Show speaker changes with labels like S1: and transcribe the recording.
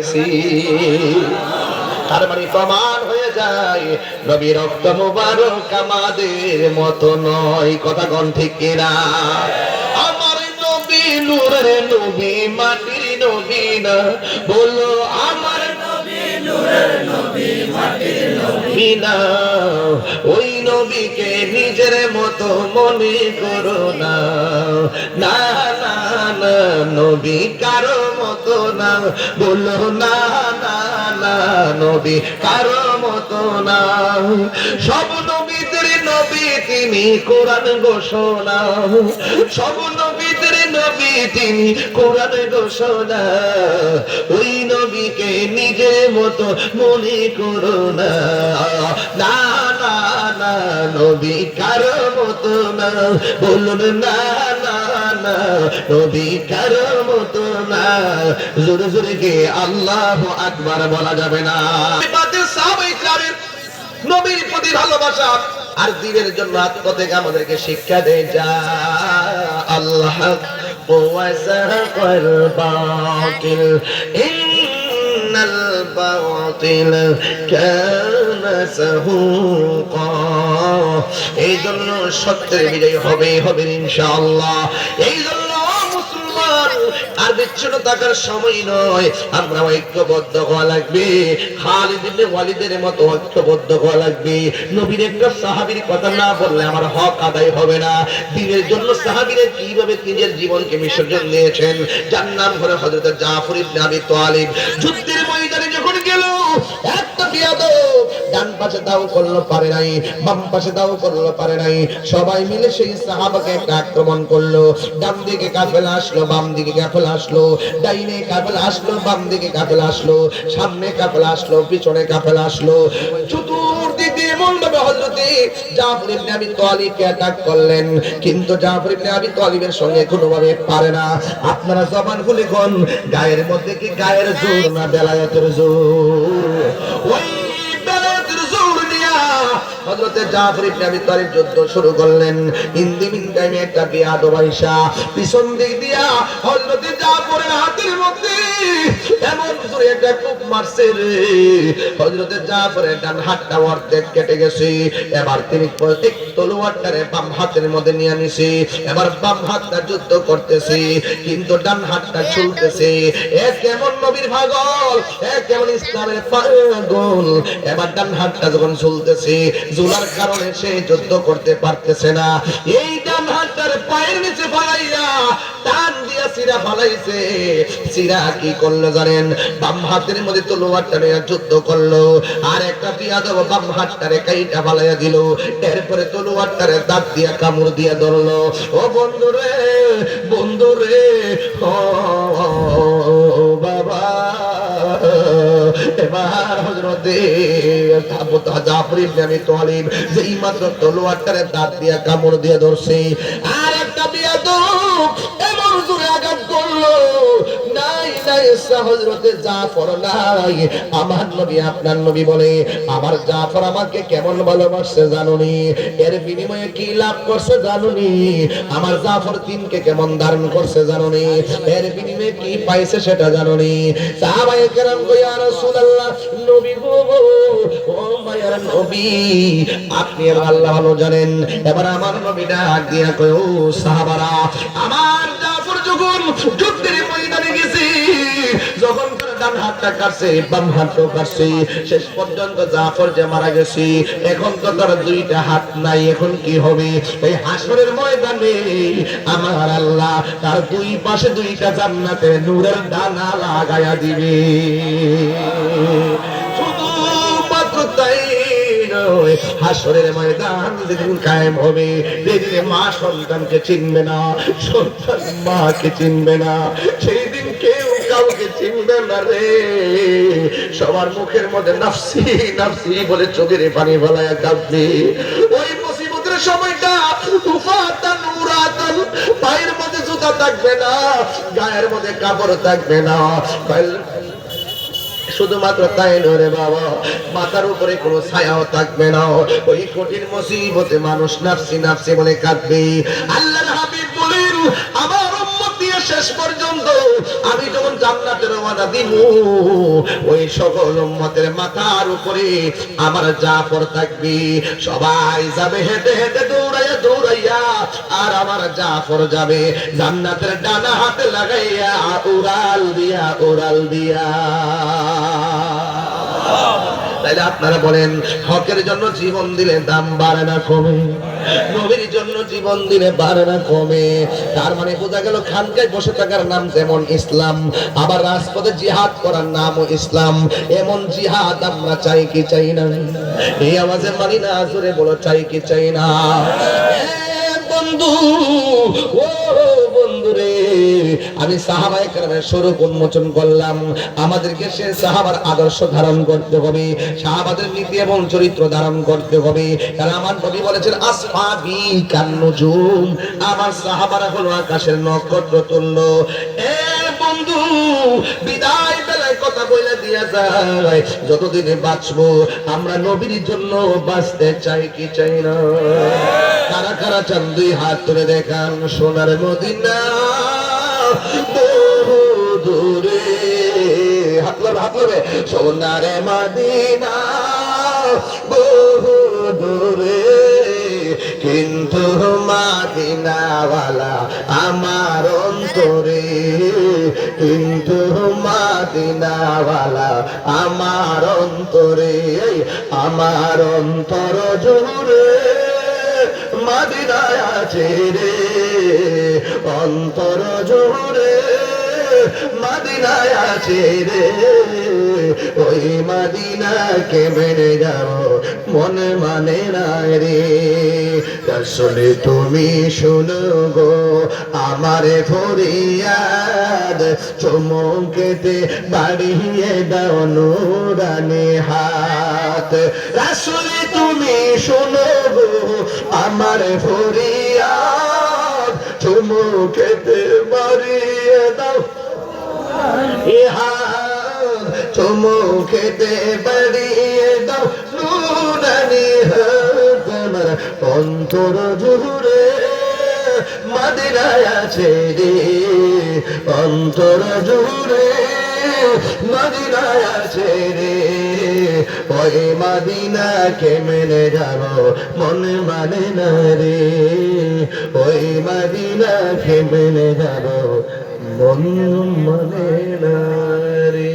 S1: গেছি। তার মানে প্রমাণ হয়ে যায় নবীর রক্ত মুবারক আমাদের মতো নয়। কথা কোন ঠিক কিনা? আমার নবী নূরের নবী, মাটির নবী না। বলো আমার নবী নূরের নবী, মাটির নবী না। ওই নবীকে নিজের মতো মনে করো না। না না না, নবী কারো মতো না। বলো না না না, নবী কারো মতো না। সব নবীদের নবী তিনি, কোরআন ঘোষণা। সব নবীদের নবী তিনি, কোরআন ঘোষণা। ওই নবীকে নিজের মতো মনে করো না। না না না, নবী কারো মতো না। বলুন না না না, নবী কারো মতো না। জোরে জোরে গে আল্লাহু আকবার বলা যাবে না। নবীর প্রতি ভালোবাসা আর দ্বীনের জন্য আত্মত্যাগ আমাদেরকে শিক্ষা দেয়। যা আল্লাহ ওয়াসাকাল বাতিল, ইন্নাল বাতিল কানা সাহুকা। এই জন্য সত্যের বিজয় হবে হবে ইনশাআল্লাহ। এই জন্য আর বিচ্ছিন্ন থাকার সময় নয়, আমরা ঐক্যবদ্ধ হওয়া লাগবে। খালিদ ইবনে ওয়ালিদের মতো ঐক্যবদ্ধ হওয়া লাগবে। নবীর একটা সাহাবীর কথা না বললে আমার হক আদায় হবে না। দ্বীনের জন্য সাহাবীরা কিভাবে নিজের জীবনকে বিসর্জন দিয়েছেন, যার নাম হলো হযরত জাফর ইবনে আবি তালিব। যুদ্ধের ময়দানে যখন গেল, একটা বিয়াদব ডান পাশে দাও করলো পারে নাই, বাম পাশে দাও করলো পারে নাই। সবাই মিলে সেই সাহাবাকে একটা আক্রমণ করলো। ডান দিকে কাফেলা আসলো, বাম দিকে কাফেলা আসলো, ডাইনে কাফেলা আসলো, বাম দিকে কাফেলা আসলো, সামনে কাফেলা আসলো, পিছনে কাফেলা আসলো। চতুর্দিকে এমন ভাবে হযরত জাফর ইবনে আবি তালিবকে অ্যাটাক করলেন, কিন্তু জাফর ইবনে আবি তালিবের সঙ্গে কোনোভাবে পারে না। আপনারা জবান খুলে কোন, গায়ের মধ্যে কি গায়ের জোর না বেলায়েতের জোর? ওই বেলায়েতের জোর নিয়া হযরত জাফর ইবনে আবি তালিব যুদ্ধ শুরু করলেন। ইন্দিমিন টাইমে একটা বিয়াদব আয়েশা পিছন দিক দিয়া হযরত জাফরের হাতের মধ্যে এমন জোরে একটা কোপ মারছে রে, হযরত জাফরের ডান হাতটা অর্ধেক কেটে গেছে। এবার তিনি এক তলোয়ারটারে বাম হাতের মধ্যে নিয়ে নিছে। এবার বাম হাতটা যুদ্ধ করতেছে, কিন্তু ডান হাতটা ঝুলতেছে। এ কেমন নবীর পাগল, এ কেমন ইসলামের পাগল। এবার ডান হাতটা যখন ঝুলতেছে, ঝুলার কারণে সে যুদ্ধ করতে পারতেছে না। এই ডান হাতটার পায়ের নিচে ফালাইয়া টান দিয়া সিরা ফালাইছে। সিরা কি করলো জানেন? বাম হাতের মধ্যে তলোয়ারটা নিয়ে যুদ্ধ করলো, আর একটা বিয়াদব বাম হাতটারে কাইটা ফালাইয়া দিল। এরপরে তলোয়ারটারে দাঁত দিয়া কামড় দিয়া ধরলো। ও বন্ধুরে, বন্ধুরে, ও বাবা। এবার হযরত জাফর ইবনে আবি তালিব যেই মাত্র তলোয়ারটারে দাঁত দিয়া কামড় দিয়া ধরছে, আর একটা বিয়াদব এমন জোরে আঘাত করলো। নাই নাই, হযরত জাফর নাই। আমার নবী, আপনার নবী বলে আমার জাফর আমাকে কেমন ভালোবাসছে জানুনি, এর বিনিময়ে কি লাভ করছে জানুনি, আমার জাফর দিনকে কেমন ধারণ করছে জানুনি, এর বিনিময়ে কি পাইছে সেটা জানুনি। সাহাবায়ে কেরাম কই ইয়া রাসূলুল্লাহ, নবী গো, ও মায়ার নবী, আপনি আল্লাহ ভালো জানেন। এবার আমার নবী ডাক দিয়া কয়, ও সাহাবারা, আমার জাফর যখন যুদ্ধের ময়দানে গেছে, যখন ডান হাতটা কাটছে, বাম হাতও কাটছে, শেষ পর্যন্ত জাফর যে মারা গেছে, এখন তো তার দুইটা হাত নাই। এখন কি হবে? এই হাসরের ময়দানে আমার আল্লাহ তার দুই পাশে দুইটা জান্নাতে নূরের ডানা লাগায়া দিবে। শুধু মাত্র তাই নয়, হাসরের ময়দান যেদিন কায়েম হবে, যেদিন মা সন্তানকে চিনবে না, সন্তান মাকে চিনবে না, সেই দিন কেউ কাউকে চিনবে না রে। সবার মুখের মধ্যে নাফসি নাফসি বলে চোখের পানি ফেলায়া কাঁদবে। ওই মুসিবতের সময়টা উফাতান উরাতান, পায়ের মধ্যে জুতা থাকবে না, গায়ের মধ্যে কাপড় থাকবে না। শুধুমাত্র তাই নয় বাবা, মাথার উপরে কোনো ছায়াও থাকবে না। ওই কঠিন মুসিবতে মানুষ নাফসি নাফসি বলে কাঁদবে। আল্লাহর হাবিব বলেন, আমার উম্মত দিয়ে শেষ পর্যন্ত আমি যখন জান্নাতের রওনা দিব, ওই সকল উম্মতের মাথার উপরে আমার জাফর থাকবে। সবাই যাবে হেঁটে হেঁটে দৌড়াইয়া দৌড়াইয়া, আর আমার জাফর যাবে জান্নাতের ডানা হাতে লাগাইয়া উড়াল দিয়া উড়াল দিয়া। তাইলে আপনারা বলেন, হকের জন্য জীবন দিলে দাম বাড়ে না কমে? নবীর জন্য জীবন দিলে বাড়ে না কমে? তার মানে বোঝা গেল খানকায় বসে থাকার নাম যেমন ইসলাম, আবার রাজপথে জিহাদ করার নামও ইসলাম। এমন জিহাদ আমরা চাই কি চাই না? এই আওয়াজে মানি না, জোরে বলো চাই কি চাই না? বন্ধু, ও বন্ধুরে, আমি সাহাবায়ে কেরামের স্বরূপ উন্মোচন করলাম। আমাদেরকে সে সাহাবার আদর্শ ধারণ করতে হবে, সাহাবাদের নীতি এবং চরিত্র ধারণ করতে হবে। কারণ আমার নবী বলেছেন, আসহাবি কান্নুজুম, আমার সাহাবারা হলো আকাশের নক্ষত্র তুল্য। এ বন্ধু, বিদায় বেলায় কথা বলে দিয়া যায়, যতদিনে বাঁচবো আমরা নবীর জন্য বাঁচতে চাই কি চাই না? কারা কারা চান দুই হাত তুলে দেখান। সোনার মদিনা বহু দূরে, হাত লবে সোনার মদিনা বহু দূরে, কিন্তু মদিনাওয়ালা আমার অন্তরে, কিন্তু মদিনাওয়ালা আমার অন্তরে, আমার অন্তর জুড়ে মদিনায় আছে রে, অন্তর জুড়ে মদিনায় আছে রে। ওই মদিনাকে মেনে যাও মনে মানে না রে। আসলে তুমি শোনো গো আমার ফরিয়াদ, চমকেতে বাড়িয়ে দাও নুরানি হাত। আসলে তুমি শোনো গো আমার ফরিয়াদ, চমকেতে বাড়িয়ে দাও হাত, চমকেতে বাড়িয়ে দাও নুরানি হাত। আমার অন্তর জুড়ে মদিনায় আছে রে, অন্তর জুড়ে মদিনায় আছে রে। ওই মদিনাকে মেনে যাব মনে মানে না রে, ওই মদিনাকে মেনে যাব মন মানে না রে।